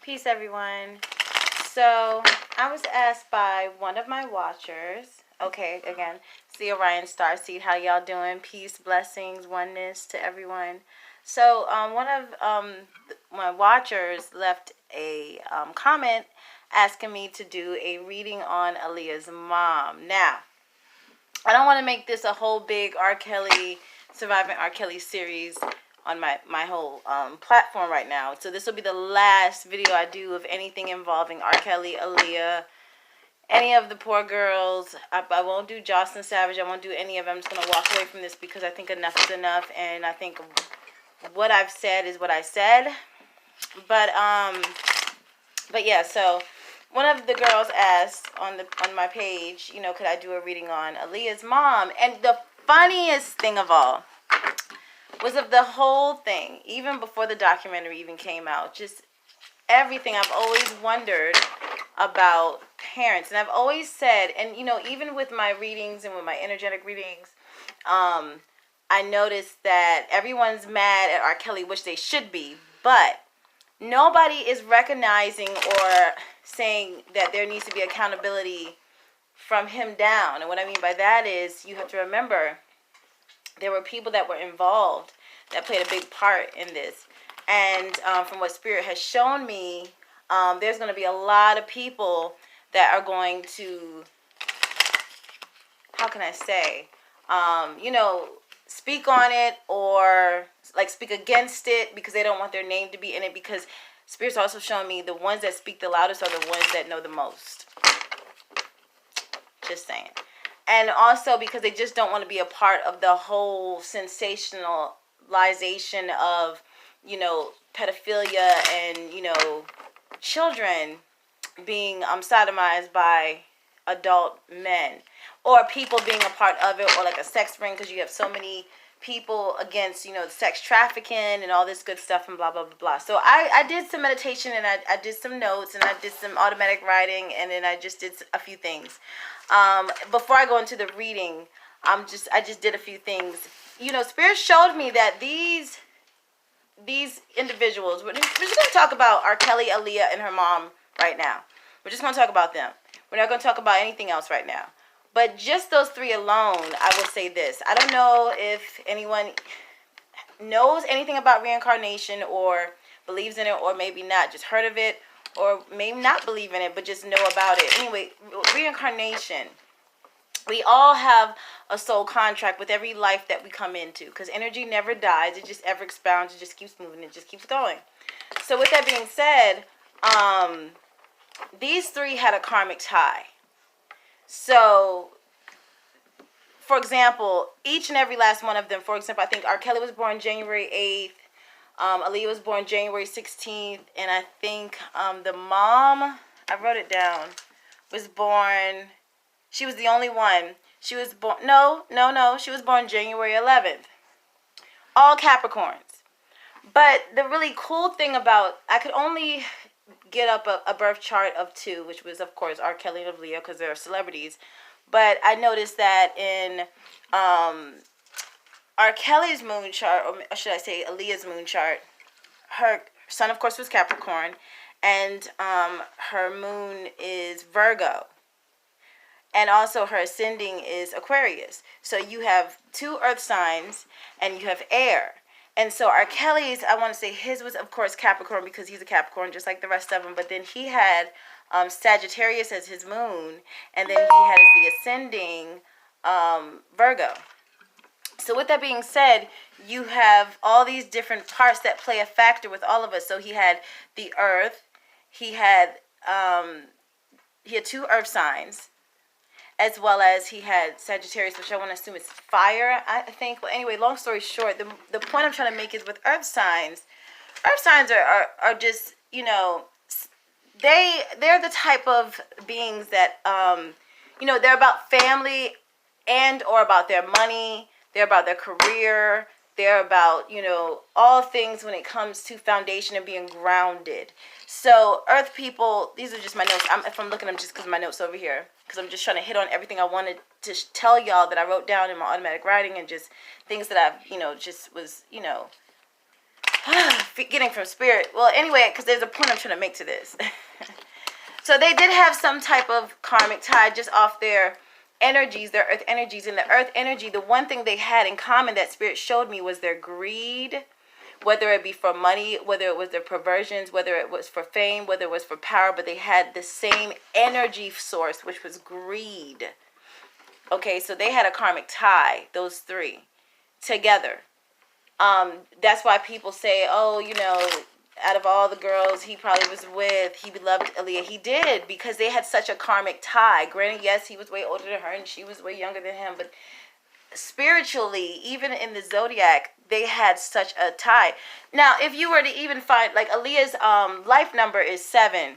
Peace, everyone. So, I was asked by one of my watchers, okay, again, it's the Orion Starseed. How y'all doing? Peace, blessings, oneness to everyone. So, one of my watchers left a comment asking me to do a reading on Aaliyah's mom. Now, I don't want to make this a whole big R. Kelly, Surviving R. Kelly series on my whole platform right now. So this will be the last video I do of anything involving R. Kelly, Aaliyah, any of the poor girls. I won't do Jocelyn Savage. I won't do any of them. I'm just going to walk away from this because I think enough is enough. And I think what I've said is what I said. But yeah, so one of the girls asked on my page, you know, could I do a reading on Aaliyah's mom? And the funniest thing of all was of the whole thing, even before the documentary even came out, just everything. I've always wondered about parents, and I've always said, and you know, even with my readings and with my energetic readings, I noticed that everyone's mad at R. Kelly, which they should be, but nobody is recognizing or saying that there needs to be accountability from him down. And what I mean by that is, you have to remember, there were people that were involved that played a big part in this. And from what Spirit has shown me, there's going to be a lot of people that are going to, how can I say, you know, speak on it or like speak against it because they don't want their name to be in it, because Spirit's also showing me the ones that speak the loudest are the ones that know the most. Just saying. And also because they just don't want to be a part of the whole sensationalization of, you know, pedophilia and, you know, children being sodomized by adult men, or people being a part of it, or like a sex ring, because you have so many people against, you know, sex trafficking and all this good stuff and blah, blah, blah, blah. So I did some meditation, and I did some notes, and I did some automatic writing, and then I just did a few things. Before I go into the reading, I just did a few things. You know, Spirit showed me that these individuals, we're just going to talk about R. Kelly, Aaliyah, and her mom right now. We're just going to talk about them. We're not going to talk about anything else right now. But just those three alone, I will say this. I don't know if anyone knows anything about reincarnation or believes in it, or maybe not, just heard of it, or maybe not believe in it, but just know about it. Anyway, reincarnation. We all have a soul contract with every life that we come into, because energy never dies. It just ever expounds. It just keeps moving. It just keeps going. So with that being said, these three had a karmic tie. So, for example, each and every last one of them, for example, I think R. Kelly was born January 8th. Aaliyah was born January 16th, and I think the mom, I wrote it down, was born, she was the only one. She was born, no, she was born January 11th. All Capricorns. But the really cool thing about, I could only get up a birth chart of two, which was, of course, R. Kelly and Aaliyah, because they're celebrities. But I noticed that in R. Kelly's moon chart, or should I say Aaliyah's moon chart, her sun, of course, was Capricorn, and her moon is Virgo. And also her ascending is Aquarius. So you have two earth signs, and you have air. And so R. Kelly's, I want to say his was, of course, Capricorn, because he's a Capricorn just like the rest of them. But then he had Sagittarius as his moon, and then he has the ascending Virgo. So with that being said, you have all these different parts that play a factor with all of us. So he had the earth, he had two earth signs, as well as he had Sagittarius, which I want to assume is fire, I think. Well, anyway, long story short, the point I'm trying to make is with earth signs are just, you know, they're the type of beings that, you know, they're about family and or about their money. They're about their career. They're about, you know, all things when it comes to foundation and being grounded. So earth people, these are just my notes. If I'm looking at them just because my notes over here, because I'm just trying to hit on everything I wanted to tell y'all that I wrote down in my automatic writing, and just things that I've, you know, just was, you know, getting from spirit. Well, anyway, because there's a point I'm trying to make to this. So they did have some type of karmic tie just off their energies, their earth energies. And the earth energy, the one thing they had in common that spirit showed me was their greed, whether it be for money, whether it was their perversions, whether it was for fame, whether it was for power, but they had the same energy source, which was greed. Okay, so they had a karmic tie, those three, together. That's why people say, oh, you know, out of all the girls he probably was with, he loved Aaliyah. He did, because they had such a karmic tie. Granted, yes, he was way older than her and she was way younger than him, but spiritually, even in the zodiac, they had such a tie. Now, if you were to even find, like, Aaliyah's life number is 7.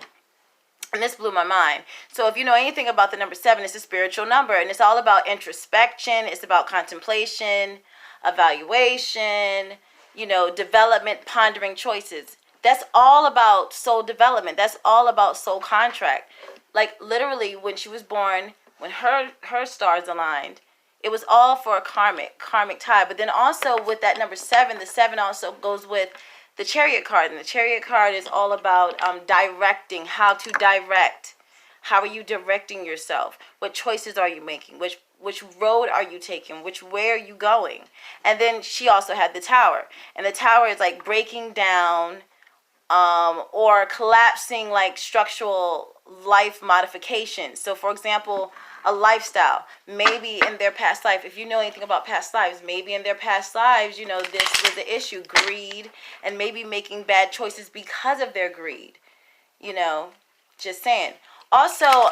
And this blew my mind. So if you know anything about the number 7, it's a spiritual number. And it's all about introspection. It's about contemplation, evaluation, you know, development, pondering choices. That's all about soul development. That's all about soul contract. Like, literally, when she was born, when her stars aligned, it was all for a karmic tie. But then also with that number 7, the 7 also goes with the Chariot card. And the Chariot card is all about directing, how to direct. How are you directing yourself? What choices are you making? Which road are you taking? Which way are you going? And then she also had the Tower. And the Tower is like breaking down or collapsing, like structural life modifications. So for example, a lifestyle, maybe in their past life, if you know anything about past lives, maybe in their past lives, you know, this was the issue, greed, and maybe making bad choices because of their greed, you know, just saying. Also,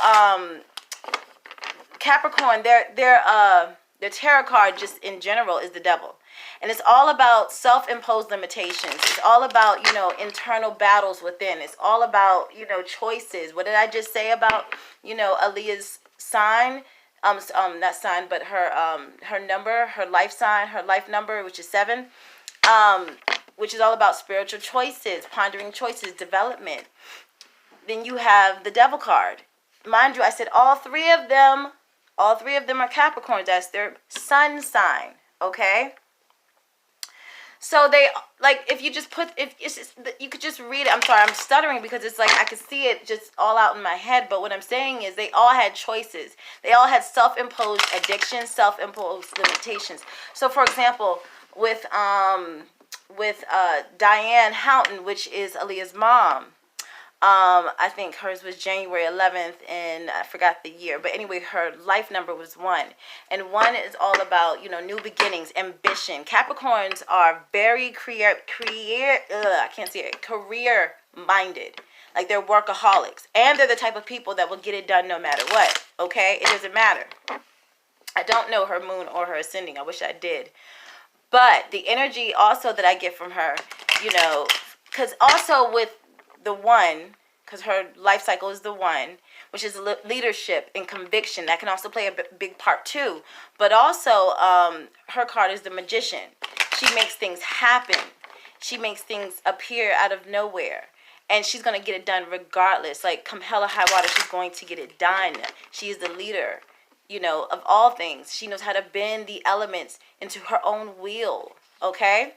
Capricorn, their tarot card just in general is the Devil. And it's all about self-imposed limitations. It's all about, you know, internal battles within. It's all about, you know, choices. What did I just say about, you know, Aaliyah's sign? Not sign, but her number, her life sign, her life number, which is 7. Which is all about spiritual choices, pondering choices, development. Then you have the Devil card. Mind you, I said all three of them are Capricorns. That's their sun sign. Okay? So they, like, if you just put, if it's just, you could just read it. I'm sorry, I'm stuttering because it's like I could see it just all out in my head. But what I'm saying is they all had choices. They all had self-imposed addictions, self-imposed limitations. So for example, with Diane Haughton, which is Aaliyah's mom, I think hers was January 11th, and I forgot the year. But anyway, her life number was 1. And 1 is all about, you know, new beginnings, ambition. Capricorns are very career-minded. Like, they're workaholics. And they're the type of people that will get it done no matter what. Okay? It doesn't matter. I don't know her moon or her ascending. I wish I did. But the energy also that I get from her, you know, because also with the 1, because her life cycle is the 1, which is leadership and conviction. That can also play a big part too. But also, her card is the Magician. She makes things happen. She makes things appear out of nowhere. And she's going to get it done regardless. Like, come hell or high water, she's going to get it done. She is the leader, you know, of all things. She knows how to bend the elements into her own wheel. Okay?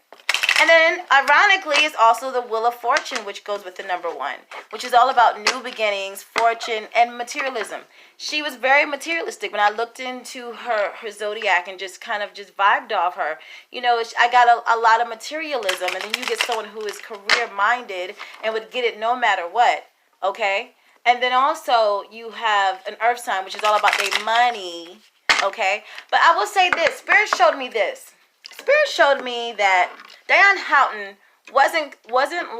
And then, ironically, it's also the Wheel of Fortune, which goes with the number 1, which is all about new beginnings, fortune, and materialism. She was very materialistic. When I looked into her zodiac and just kind of just vibed off her, you know, I got a lot of materialism. And then you get someone who is career-minded and would get it no matter what, okay? And then also, you have an earth sign, which is all about their money, okay? But I will say this. Spirit showed me this. Spirit showed me that Diane Haughton wasn't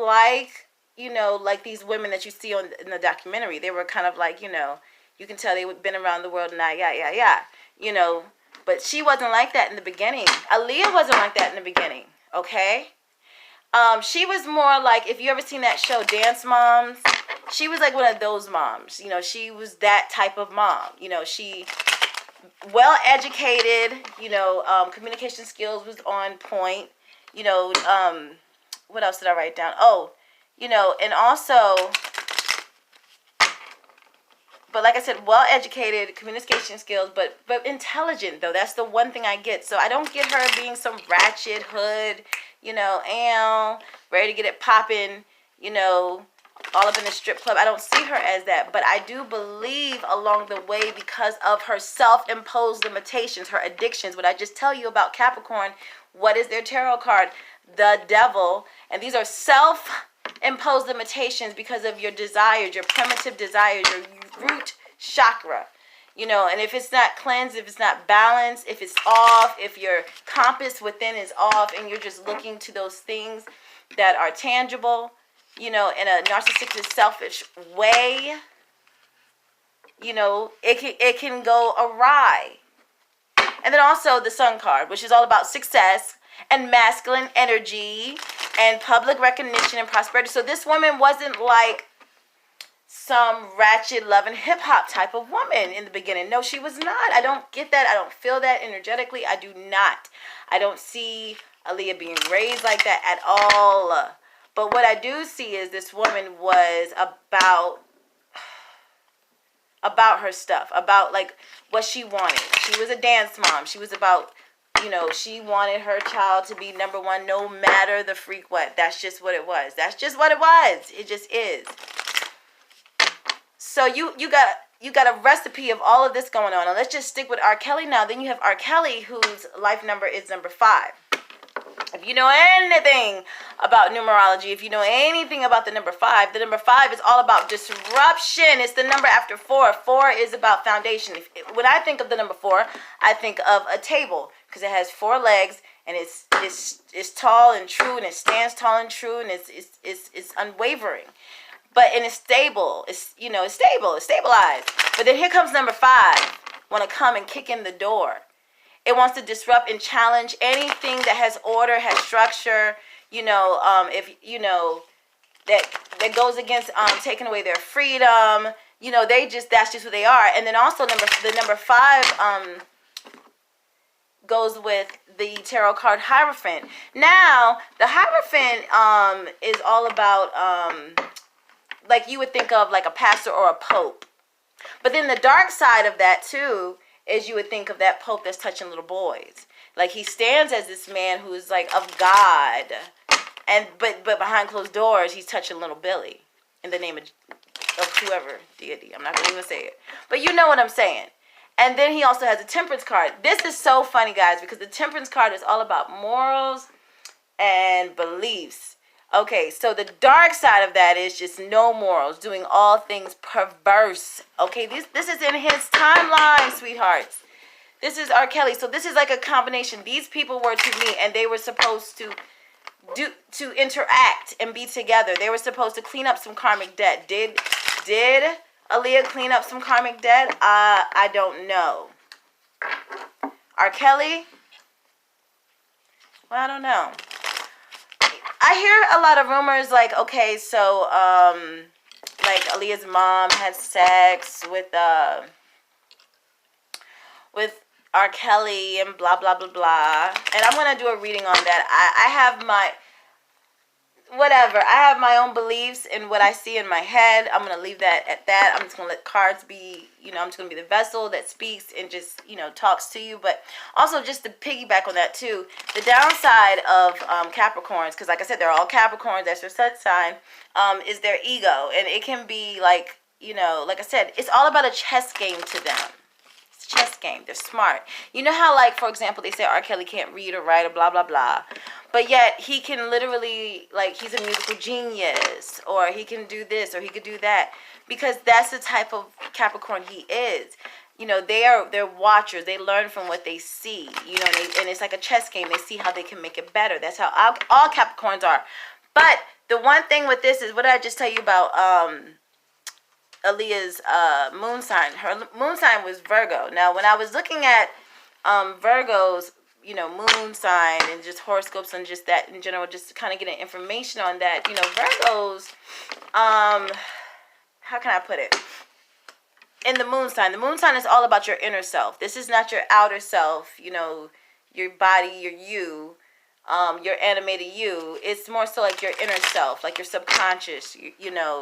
like, you know, like these women that you see in the documentary. They were kind of like, you know, you can tell they had been around the world and yeah, you know. But she wasn't like that in the beginning. Aaliyah wasn't like that in the beginning, okay? She was more like, if you ever seen that show, Dance Moms, she was like one of those moms. You know, she was that type of mom. You know, she... well educated, you know, communication skills was on point, you know, what else did I write down? Oh, you know, and also, but like I said, well educated, communication skills, but intelligent though. That's the one thing I get. So I don't get her being some ratchet hood, you know, and ready to get it popping, you know, all up in the strip club. I don't see her as that, but I do believe along the way, because of her self-imposed limitations, her addictions, what I just tell you about Capricorn, what is their tarot card? The devil. And these are self-imposed limitations because of your desires, your primitive desires, your root chakra. You know, and if it's not cleansed, if it's not balanced, if it's off, if your compass within is off, and you're just looking to those things that are tangible, you know, in a narcissistic, selfish way, you know, it can go awry. And then also the Sun card, which is all about success and masculine energy and public recognition and prosperity. So this woman wasn't like some ratchet, loving, hip-hop type of woman in the beginning. No, she was not. I don't get that. I don't feel that energetically. I do not. I don't see Aaliyah being raised like that at all. But what I do see is this woman was about her stuff, about like what she wanted. She was a dance mom. She was about, you know, she wanted her child to be number one no matter the freak what. That's just what it was. That's just what it was. It just is. So you got a recipe of all of this going on. And let's just stick with R. Kelly now. Then you have R. Kelly, whose life number is number 5. If you know anything about numerology, if you know anything about the number 5 is all about disruption. It's the number after 4. 4 is about foundation. When I think of the number 4, I think of a table because it has 4 legs and it's tall and true, and it stands tall and true, and it's unwavering. And it's stable. It's stable. It's stabilized. But then here comes number 5. Want to come and kick in the door. It wants to disrupt and challenge anything that has order, has structure. You know, if you know that goes against taking away their freedom. You know, that's just who they are. And then also the number 5 goes with the tarot card Hierophant. Now the Hierophant is all about like you would think of like a pastor or a pope. But then the dark side of that too is you would think of that pope that's touching little boys. Like he stands as this man who's like of God, and but behind closed doors he's touching little Billy in the name of whoever deity. I'm not gonna even say it, but you know what I'm saying. And then he also has a Temperance card. This is so funny, guys, because the Temperance card is all about morals and beliefs. Okay, so the dark side of that is just no morals, doing all things perverse. Okay, this is in his timeline, sweethearts. This is R. Kelly. So this is like a combination. These people were to me, and they were supposed to interact and be together. They were supposed to clean up some karmic debt. Did Aaliyah clean up some karmic debt? I don't know. R. Kelly? Well, I don't know. I hear a lot of rumors like, okay, so like Aaliyah's mom had sex with R. Kelly and blah blah blah blah. And I'm gonna do a reading on that. I have my whatever. I have my own beliefs in what I see in my head. I'm gonna leave that at that. I'm just gonna let cards be, you know, I'm just gonna be the vessel that speaks and just, you know, talks to you. But also just to piggyback on that too, the downside of Capricorns, because like I said, they're all Capricorns, that's their sun sign, is their ego. And it can be like, you know, like I said, it's all about a chess game to them. Chess game. They're smart. You know how, like, for example, they say R. Kelly can't read or write or blah blah blah, but yet he can literally, like, he's a musical genius, or he can do this or he could do that, because that's the type of Capricorn he is. You know, they're watchers. They learn from what they see. You know, and it's like a chess game. They see how they can make it better. That's how all Capricorns are. But the one thing with this is, what did I just tell you about Aaliyah's moon sign? Her moon sign was Virgo. Now, when I was looking at Virgo's, you know, moon sign and just horoscopes and just that in general, just kind of getting information on that, you know, Virgo's, how can I put it? In the moon sign is all about your inner self. This is not your outer self, you know, your body, your you, your animated you. It's more so like your inner self, like your subconscious, you know,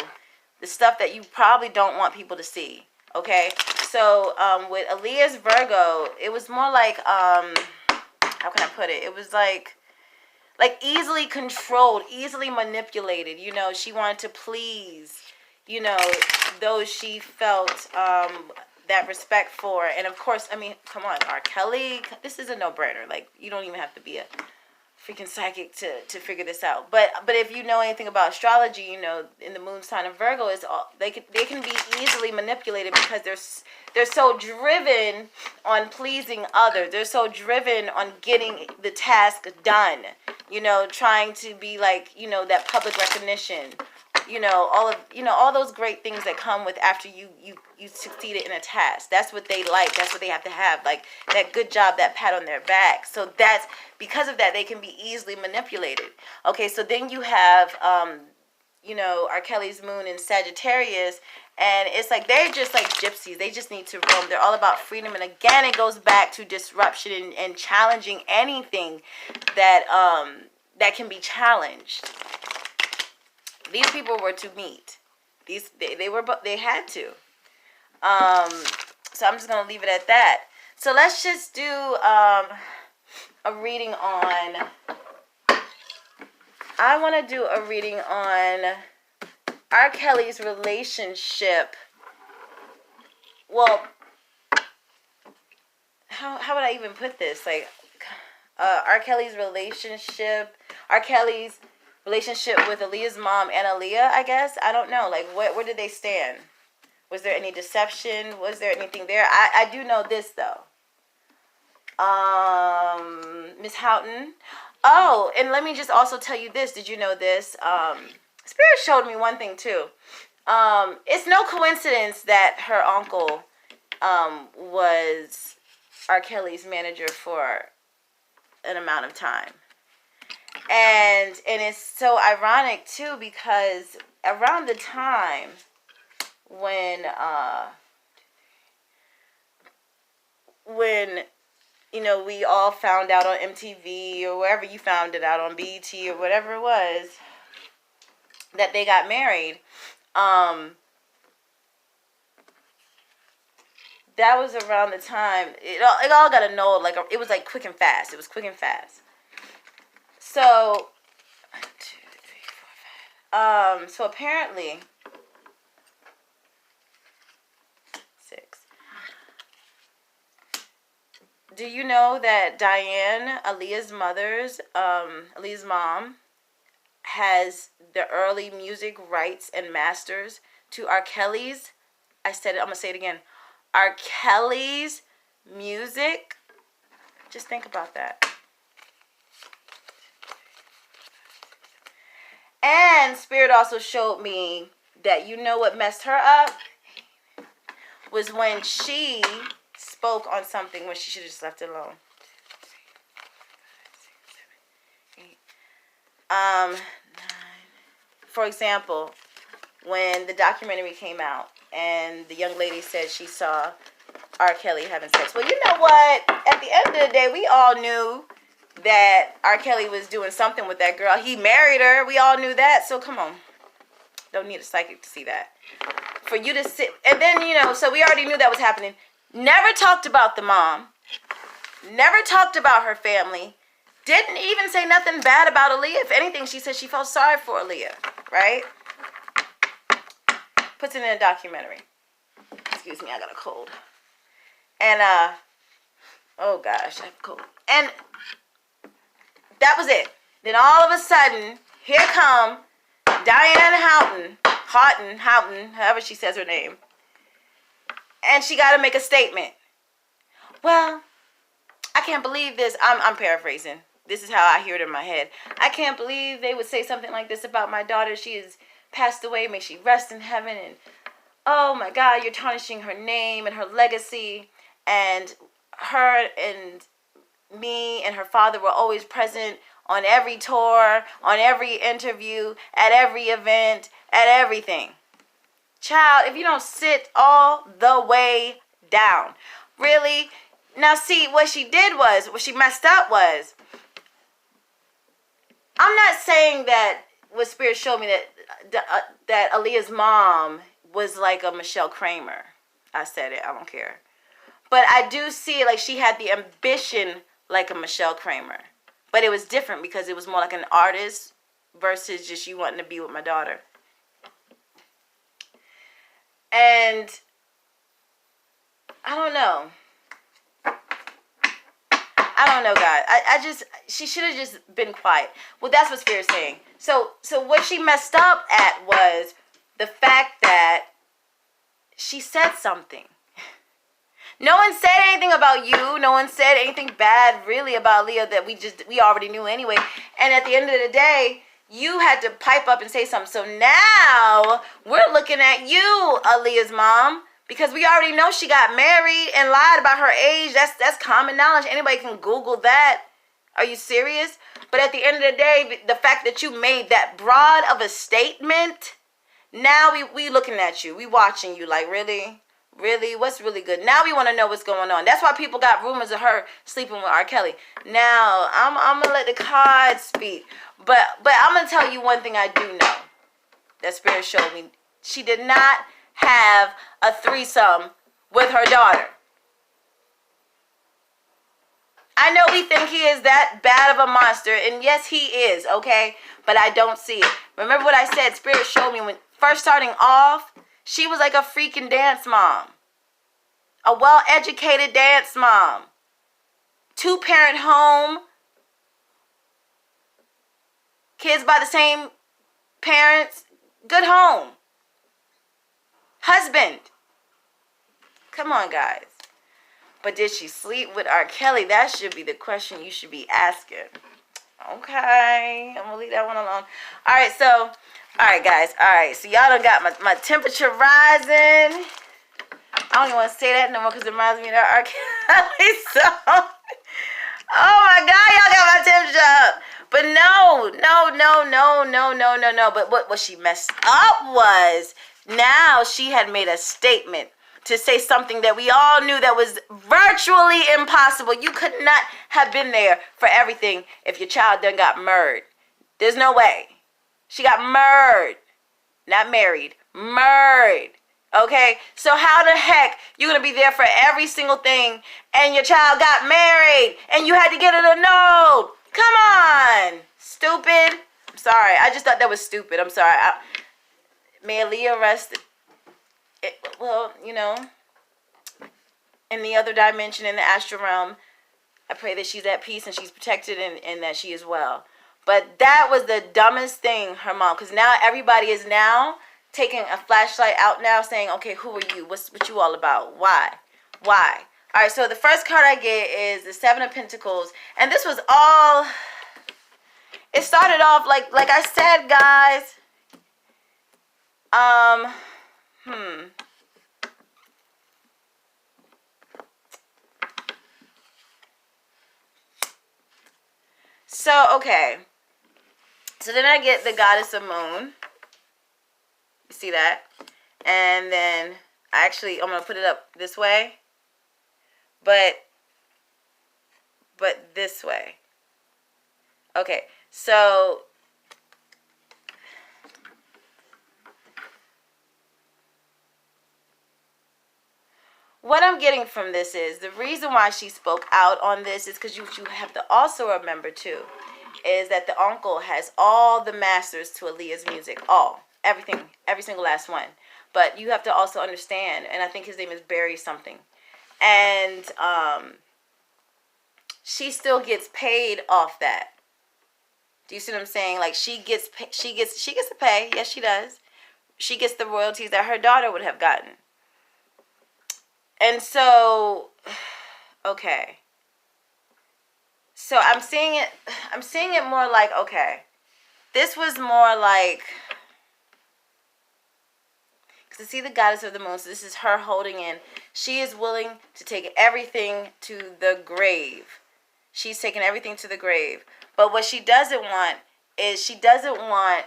the stuff that you probably don't want people to see. Okay, so with Aaliyah's Virgo, it was more like how can I put it? It was like like easily controlled, easily manipulated. You know, she wanted to please, you know, those she felt that respect for. And of course, I mean, come on, R. Kelly, this is a no-brainer. Like, you don't even have to be a freaking psychic to figure this out. But if you know anything about astrology, you know, in the moon sign of Virgo, is all they can be easily manipulated because they're so driven on pleasing others. They're so driven on getting the task done. You know, trying to be like, you know, that public recognition. You know, all those great things that come with after you succeeded in a task. That's what they like. That's what they have to have. Like that good job, that pat on their back. So that's because of that, they can be easily manipulated. Okay, so then you have you know, R. Kelly's moon in Sagittarius, and it's like they're just like gypsies. They just need to roam. They're all about freedom. And again, it goes back to disruption and challenging anything that that can be challenged. These people were to meet. They had to. So I'm just gonna leave it at that. So let's just do a reading on. I want to do a reading on R. Kelly's relationship. Well, how would I even put this? Like R. Kelly's relationship with Aaliyah's mom and Aaliyah, I guess. I don't know. Like, where did they stand? Was there any deception? Was there anything there? I do know this, though. Miss Haughton. Oh, and let me just also tell you this. Did you know this? Spirit showed me one thing, too. It's no coincidence that her uncle was R. Kelly's manager for an amount of time. And it's so ironic too, because around the time when you know, we all found out on MTV or wherever you found it out, on BET or whatever it was, that they got married, that was around the time it all got annulled. Like, it was like quick and fast. It was quick and fast. So, 1, 2, 3, 4, 5. So apparently, 6. Do you know that Diane, Aaliyah's mom, has the early music rights and masters to R. Kelly's? I said it. I'm gonna say it again. R. Kelly's music. Just think about that. And Spirit also showed me that, you know, what messed her up was when she spoke on something when she should have just left it alone. 9. For example, when the documentary came out and the young lady said she saw R. Kelly having sex. Well, you know what? At the end of the day, we all knew that R. Kelly was doing something with that girl. He married her. We all knew that. So come on. Don't need a psychic to see that. For you to sit. And then, you know, so we already knew that was happening. Never talked about the mom. Never talked about her family. Didn't even say nothing bad about Aaliyah. If anything, she said she felt sorry for Aaliyah. Right? Puts it in a documentary. Excuse me, I got a cold. And, oh gosh, I have a cold. And that was it. Then all of a sudden, here come Diane Haughton, however she says her name. And she got to make a statement. Well, I can't believe this. I'm paraphrasing. This is how I hear it in my head. I can't believe they would say something like this about my daughter. She has passed away. May she rest in heaven. And oh my God, you're tarnishing her name and her legacy. And her and me and her father were always present on every tour, on every interview, at every event, at everything. Child, if you don't sit all the way down. Really? Now see, what she messed up was, I'm not saying that what Spirit showed me that Aaliyah's mom was like a Michelle Kramer. I said it, I don't care. But I do see it like she had the ambition like a Michelle Kramer. But it was different because it was more like an artist versus just you wanting to be with my daughter. And I don't know. I don't know, God. She should have just been quiet. Well, that's what Spirit's saying. So what she messed up at was the fact that she said something. No one said anything about you. No one said anything bad really about Aaliyah that we already knew anyway. And at the end of the day, you had to pipe up and say something. So now we're looking at you, Aaliyah's mom, because we already know she got married and lied about her age. That's common knowledge. Anybody can Google that. Are you serious? But at the end of the day, the fact that you made that broad of a statement, now we looking at you. We watching you like, really? Really? What's really good? Now we want to know what's going on. That's why people got rumors of her sleeping with R. Kelly. Now, I'm going to let the cards speak. But I'm going to tell you one thing I do know. That Spirit showed me. She did not have a threesome with her daughter. I know we think he is that bad of a monster. And yes, he is, okay? But I don't see it. Remember what I said? Spirit showed me when first starting off, she was like a freaking dance mom. A well-educated dance mom. 2-parent home. Kids by the same parents. Good home. Husband. Come on, guys. But did she sleep with R. Kelly? That should be the question you should be asking. Okay. I'm going to leave that one alone. All right, guys. All right. So y'all done got my temperature rising. I don't even want to say that no more because it reminds me of R. Kelly song. Oh my God, y'all got my temperature up. But no. But what she messed up was now she had made a statement to say something that we all knew that was virtually impossible. You could not have been there for everything if your child done got murdered. There's no way. She got murdered. Not married. Murdered. Okay? So how the heck you going to be there for every single thing and your child got married and you had to get it a note? Come on. Stupid. I'm sorry. I just thought that was stupid. I'm sorry. May Aaliyah rest. Well, you know, in the other dimension, in the astral realm, I pray that she's at peace and she's protected and that she is well. But that was the dumbest thing, her mom, because now everybody is now taking a flashlight out now saying, okay, who are you? What you all about? Why? All right, so the first card I get is the 7 of Pentacles. And this was all, it started off like I said, guys. So, okay. So then I get the Goddess of Moon. You see that? And then I'm going to put it up this way. But this way. Okay. So what I'm getting from this is the reason why she spoke out on this is because you have to also remember too is that the uncle has all the masters to Aaliyah's music, everything, every single last one. But you have to also understand, and I think his name is Barry something, and she still gets paid off that. Do you see what I'm saying? Like she gets to pay. Yes, she does. She gets the royalties that her daughter would have gotten. And so, okay. So I'm seeing it more like, okay, this was more like, because I see the Goddess of the Moon, so this is her holding in. She is willing to take everything to the grave. She's taking everything to the grave. But what she doesn't want is she doesn't want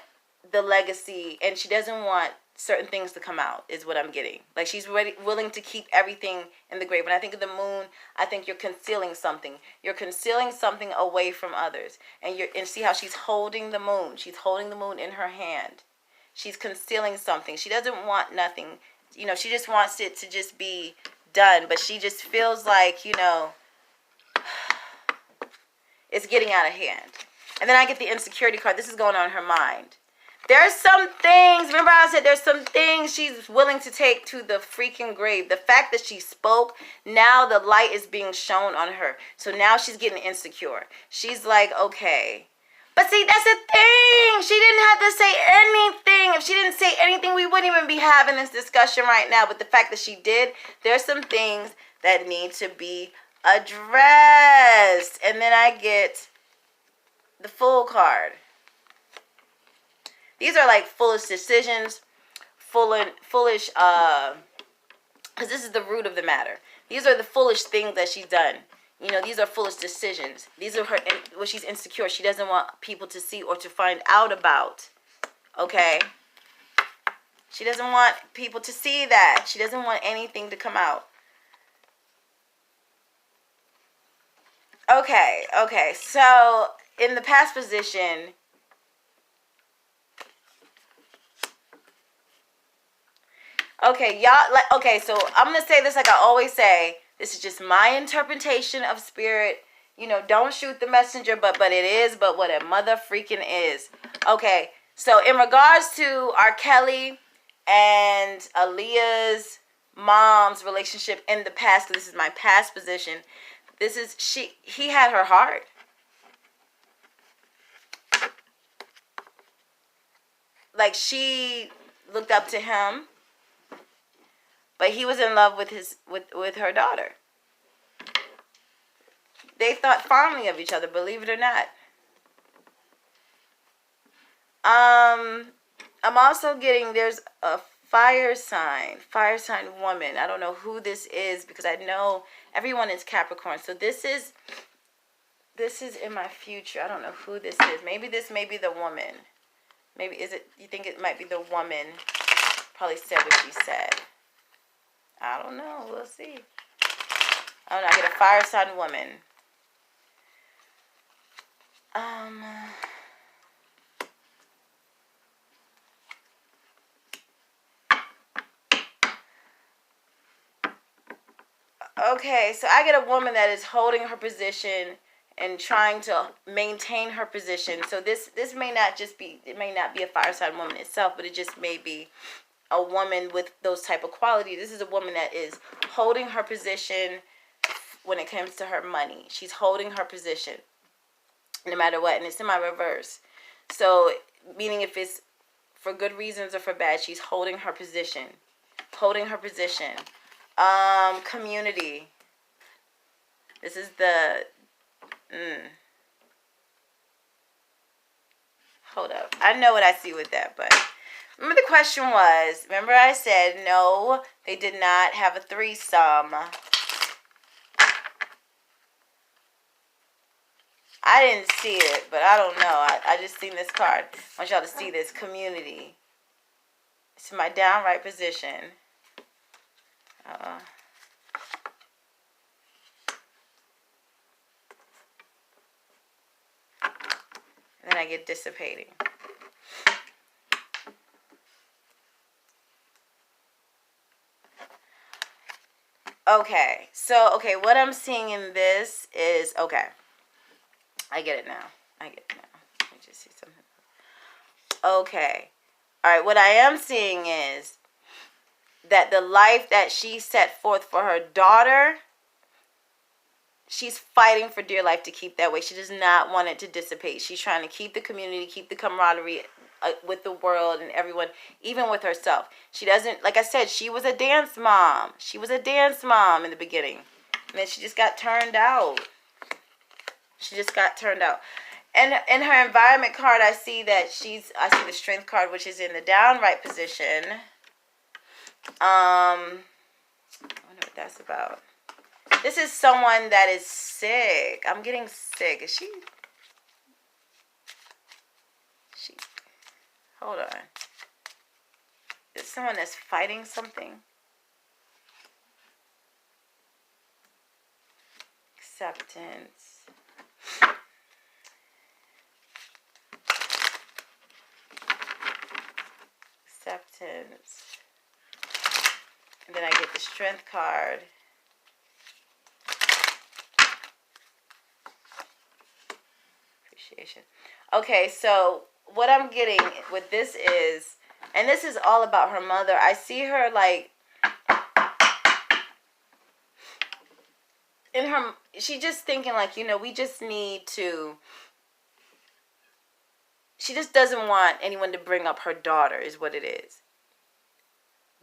the legacy, and she doesn't want certain things to come out, is what I'm getting. Like she's willing to keep everything in the grave. When I think of the moon, I think you're concealing something. You're concealing something away from others. And see how she's holding the moon. She's holding the moon in her hand. She's concealing something. She doesn't want nothing. You know, she just wants it to just be done. But she just feels like, you know, It's getting out of hand. And then I get the insecurity card. This is going on in her mind. There's some things, remember I said there's some things she's willing to take to the freaking grave. The fact that she spoke, now the light is being shown on her. So now she's getting insecure. She's like, okay. But see, that's the thing. She didn't have to say anything. If she didn't say anything, we wouldn't even be having this discussion right now. But the fact that she did, there's some things that need to be addressed. And then I get the Fool card. These are like foolish decisions, foolish, because this is the root of the matter. These are the foolish things that she's done. You know, these are foolish decisions. These are her, well, she's insecure. She doesn't want people to see or to find out about. Okay? She doesn't want people to see that. She doesn't want anything to come out. Okay. So, in the past position, okay, y'all, like, okay, so I'm going to say this like I always say. This is just my interpretation of spirit. You know, don't shoot the messenger, but it is, but what a mother freaking is. Okay, so in regards to R. Kelly and Aaliyah's mom's relationship in the past, because this is my past position, this is, he had her heart. Like, she looked up to him. But he was in love with with her daughter. They thought fondly of each other, believe it or not. I'm also getting, there's a fire sign woman. I don't know who this is because I know everyone is Capricorn. So this is in my future. I don't know who this is. Maybe this may be the woman. Maybe you think it might be the woman? Probably said what she said. I don't know. We'll see. I don't know. I get a fire sign woman. Okay, so I get a woman that is holding her position and trying to maintain her position. So this may not just be, it may not be a fire sign woman itself, but it just may be a woman with those type of qualities. This is a woman that is holding her position when it comes to her money. She's holding her position no matter what, and it's in my reverse. So, meaning if it's for good reasons or for bad, she's holding her position. Holding her position. Community. This is the... Hold up. I know what I see with that, but... Remember the question was, remember I said, no, they did not have a threesome. I didn't see it, but I don't know. I just seen this card. I want y'all to see this. Community. It's my downright position. And then I get dissipating. Okay, so, what I'm seeing in this is, I get it now. Let me just see something. Okay. All right, what I am seeing is that the life that she set forth for her daughter, she's fighting for dear life to keep that way. She does not want it to dissipate. She's trying to keep the community, keep the camaraderie with the world and everyone, even with herself. She doesn't, like I said, she was a dance mom. She was a dance mom in the beginning. And then she just got turned out. And in her environment card, I see that I see the strength card, which is in the downright position. I wonder what that's about. This is someone that is sick. I'm getting sick. Is she? Hold on. Is someone that's fighting something? Acceptance. And then I get the strength card. appreciation. Okay, so what I'm getting with this is, and this is all about her mother. I see her like in her, she just thinking like, you know, we just need to, she just doesn't want anyone to bring up her daughter is what it is.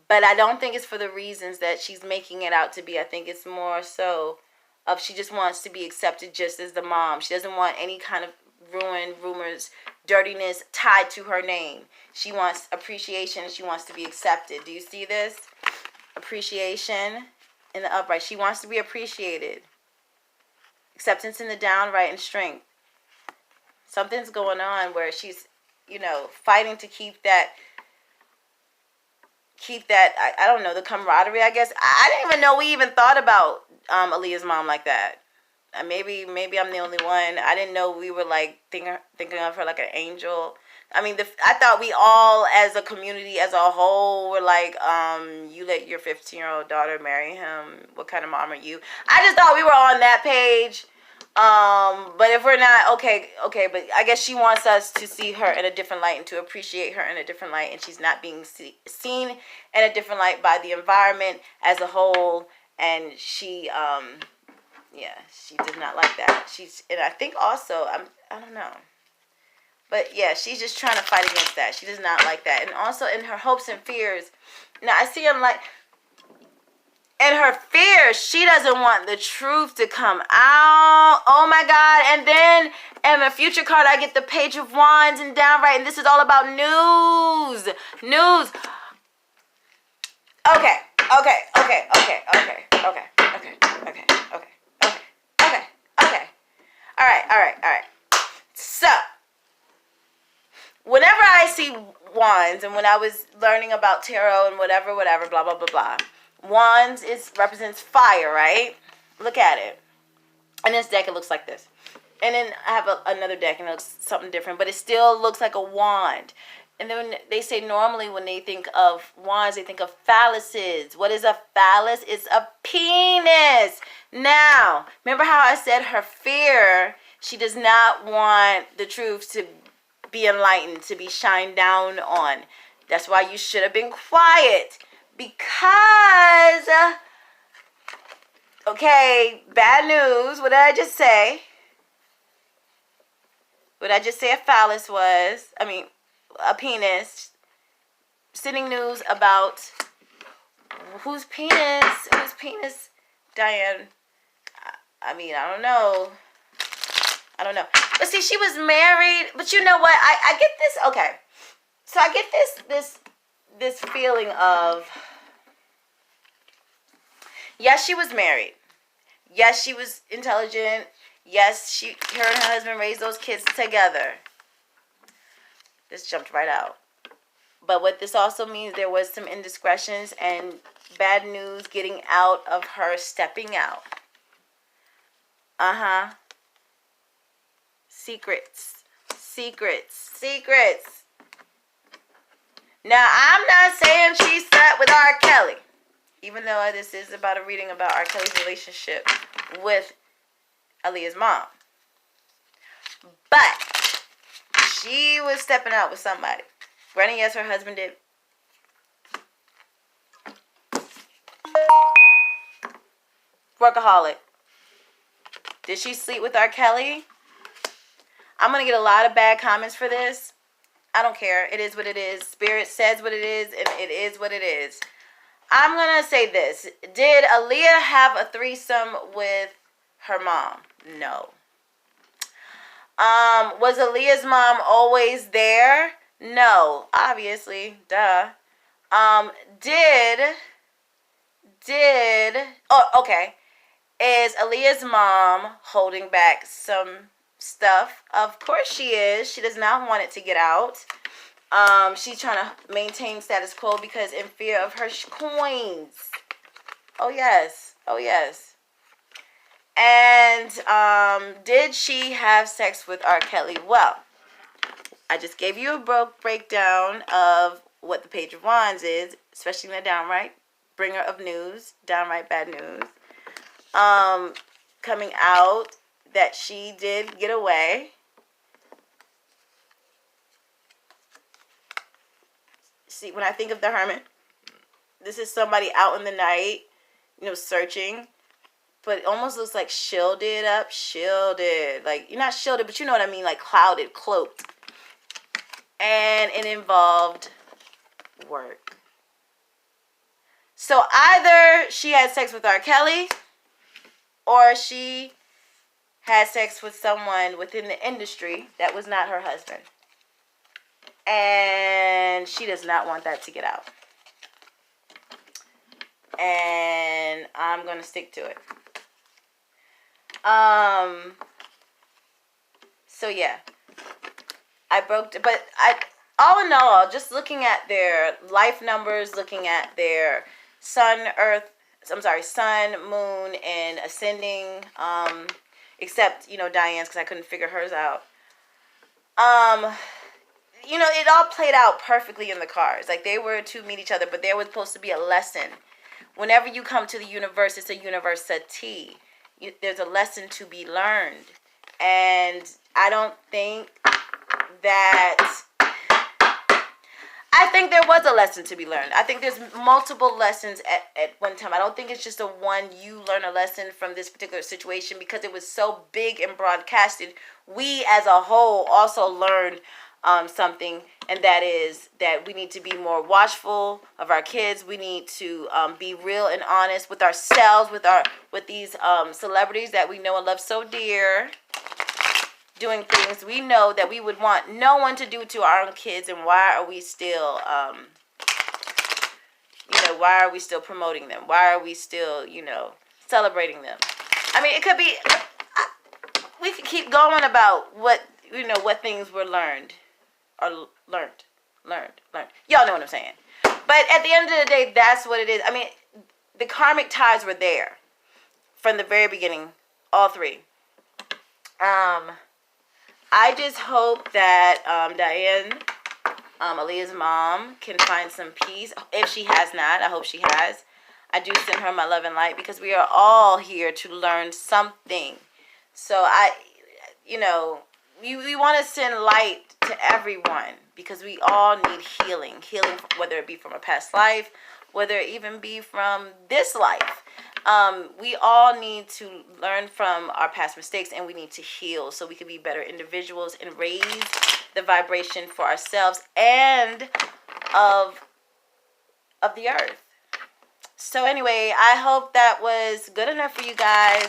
But I don't think it's for the reasons that she's making it out to be. I think it's more so of she just wants to be accepted just as the mom. She doesn't want any kind of ruin, rumors, dirtiness tied to her name. She wants appreciation. She wants to be accepted. Do you see this? Appreciation in the upright. She wants to be appreciated. Acceptance in the downright and strength. Something's going on where she's, you know, fighting to keep that, I don't know, the camaraderie, I guess. I didn't even know we even thought about Aaliyah's mom like that. Maybe I'm the only one. I didn't know we were like thinking of her like an angel. I mean, I thought we all as a community as a whole were like, you let your 15-year-old daughter marry him. What kind of mom are you? I just thought we were on that page. But if we're not, okay, but I guess she wants us to see her in a different light and to appreciate her in a different light, and she's not being seen in a different light by the environment as a whole, and she, yeah, she did not like that. And I think also, I don't know, but yeah, she's just trying to fight against that. She does not like that, and also in her hopes and fears, now I see him like, and her fear, she doesn't want the truth to come out. Oh my God. And then in the future card, I get the Page of Wands and downright. And this is all about news. News. Okay. All right. So, whenever I see wands, and when I was learning about tarot and whatever, blah, blah, blah, blah. Wands represents fire, right? Look at it. And this deck, it looks like this. And then I have another deck, and it looks something different, but it still looks like a wand. And then they say normally when they think of wands, they think of phalluses. What is a phallus? It's a penis. Now, remember how I said her fear, she does not want the truth to be enlightened, to be shined down on. That's why you should have been quiet. Because, okay, bad news. What did I just say? What did I just say a phallus was? I mean, a penis. Sending news about whose penis? Whose penis? Diane. I mean, I don't know. But see, she was married. But you know what? I get this. Okay. So I get this feeling of, yes, she was married. Yes, she was intelligent. Yes, her and her husband raised those kids together. This jumped right out. But what this also means, there was some indiscretions and bad news getting out of her stepping out. Secrets. Now, I'm not saying she slept with R. Kelly. Even though this is about a reading about R. Kelly's relationship with Aaliyah's mom. But she was stepping out with somebody. Granny, yes, her husband did. Workaholic. Did she sleep with R. Kelly? I'm going to get a lot of bad comments for this. I don't care. It is what it is. Spirit says what it is, and it is what it is. I'm going to say this. Did Aaliyah have a threesome with her mom? No. Was Aaliyah's mom always there? No. Obviously. Duh. Okay. Is Aaliyah's mom holding back some stuff? Of course she is. She does not want it to get out. She's trying to maintain status quo because in fear of her coins. Oh yes. And did she have sex with R. Kelly? Well, I just gave you a breakdown of what the Page of Wands is, especially in the downright bringer of news, downright bad news. Coming out that she did get away. see, when I think of the Hermit, this is somebody out in the night, searching. But it almost looks like shielded up. Like, you're not shielded, but you know what I mean. Like clouded, cloaked. And it involved work. So either she had sex with R. Kelly, or she had sex with someone within the industry that was not her husband. And she does not want that to get out. And I'm going to stick to it. So yeah, all in all, just looking at their life numbers, looking at their sun, moon, and ascending, except, Diane's, because I couldn't figure hers out. It all played out perfectly in the cards. Like, they were to meet each other, but there was supposed to be a lesson. Whenever you come to the universe, it's a university. There's a lesson to be learned. And I don't think that... I think there was a lesson to be learned. I think there's multiple lessons at one time. I don't think it's just you learn a lesson from this particular situation, because it was so big and broadcasted. We as a whole also learned something, and that is that we need to be more watchful of our kids. We need to be real and honest with ourselves, with these celebrities that we know and love so dear, doing things we know that we would want no one to do to our own kids. And why are we still why are we still promoting them? Why are we still celebrating them? I mean, it could be, we could keep going about what things were learned. Or learned. Y'all know what I'm saying. But at the end of the day, that's what it is. I mean, the karmic ties were there from the very beginning, all three. I just hope that Diane, Aaliyah's mom, can find some peace. If she has not, I hope she has. I do send her my love and light, because we are all here to learn something. So we want to send light to everyone, because we all need healing, whether it be from a past life, whether it even be from this life. We all need to learn from our past mistakes, and we need to heal so we can be better individuals and raise the vibration for ourselves and of the earth. So anyway, I hope that was good enough for you guys.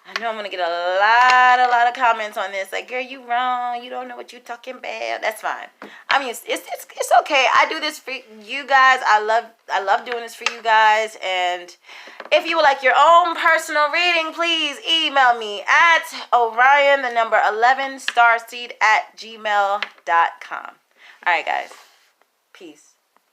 I know I'm going to get a lot of comments on this. Like, girl, you wrong. You don't know what you're talking about. That's fine. I mean, it's okay. I do this for you guys. I love doing this for you guys. And if you would like your own personal reading, please email me at Orion, the number 11, starseed@gmail.com. All right, guys. Peace.